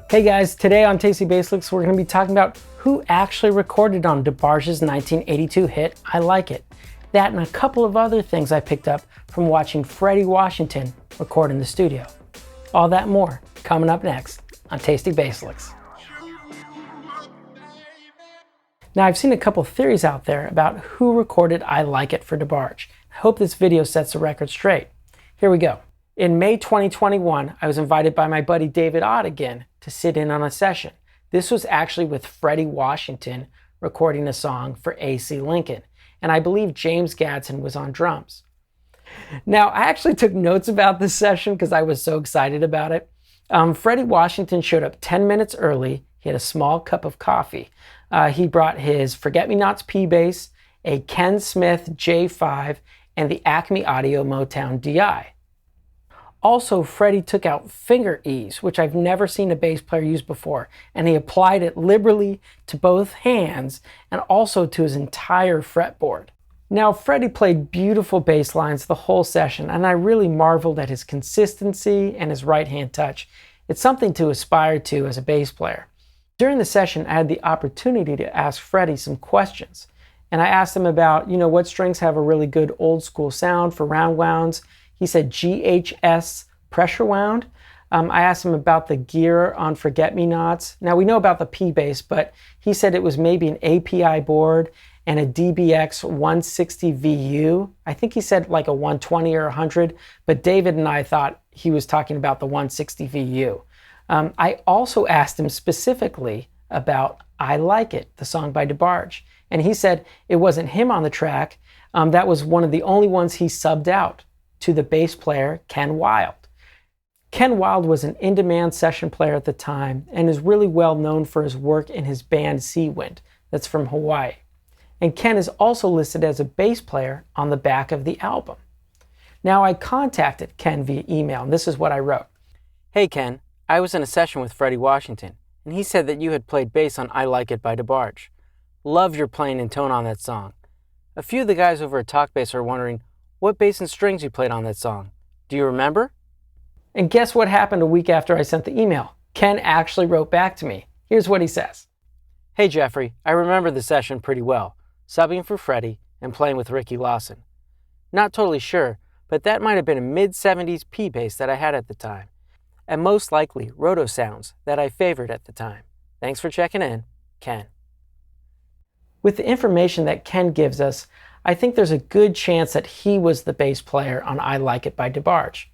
Hey guys, today on Tasty Basics we're going to be talking about who actually recorded on DeBarge's 1982 hit, I Like It. That and a couple of other things I picked up from watching Freddie Washington record in the studio. All that and more coming up next on Tasty Basics. Now I've seen a couple theories out there about who recorded I Like It for DeBarge. I hope this video sets the record straight. Here we go. In May 2021, I was invited by my buddy David Ott again to sit in on a session. This was actually with Freddie Washington recording a song for AC Lincoln, and I believe James Gadsden was on drums. Now, I actually took notes about this session because I was so excited about it. Freddie Washington showed up 10 minutes early. He had a small cup of coffee. He brought his Forget-Me-Nots P-Bass, a Ken Smith J5, and the Acme Audio Motown DI. Also, Freddie took out finger ease, which I've never seen a bass player use before, and he applied it liberally to both hands and also to his entire fretboard. Now, Freddie played beautiful bass lines the whole session, and I really marveled at his consistency and his right-hand touch. It's something to aspire to as a bass player. During the session, I had the opportunity to ask Freddie some questions, and I asked him about, what strings have a really good old-school sound for round wounds. He said GHS pressure wound. I asked him about the gear on Forget-Me-Nots. Now we know about the P-Bass, but he said it was maybe an API board and a DBX 160 VU. I think he said like a 120 or 100, but David and I thought he was talking about the 160 VU. I also asked him specifically about I Like It, the song by DeBarge. And he said it wasn't him on the track. That was one of the only ones he subbed out to the bass player, Ken Wild. Ken Wild was an in-demand session player at the time and is really well known for his work in his band Seawind, that's from Hawaii. And Ken is also listed as a bass player on the back of the album. Now I contacted Ken via email, and this is what I wrote. Hey Ken, I was in a session with Freddie Washington, and he said that you had played bass on I Like It by DeBarge. Love your playing and tone on that song. A few of the guys over at Talkbass are wondering what bass and strings you played on that song. Do you remember? And guess what happened a week after I sent the email? Ken actually wrote back to me. Here's what he says. Hey Jeffrey, I remember the session pretty well, subbing for Freddie and playing with Ricky Lawson. Not totally sure, but that might have been a mid-70s P-Bass that I had at the time, and most likely roto sounds that I favored at the time. Thanks for checking in, Ken. With the information that Ken gives us, I think there's a good chance that he was the bass player on I Like It by DeBarge.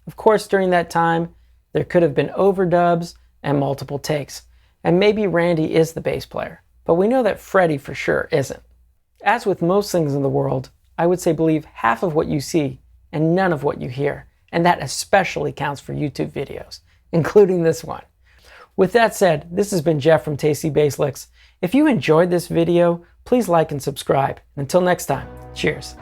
Of course, during that time, there could have been overdubs and multiple takes, and maybe Randy is the bass player, but we know that Freddie for sure isn't. As with most things in the world, I would say believe half of what you see and none of what you hear, and that especially counts for YouTube videos, including this one. With that said, this has been Jeff from Tasty Basics. If you enjoyed this video, please like and subscribe. Until next time, cheers.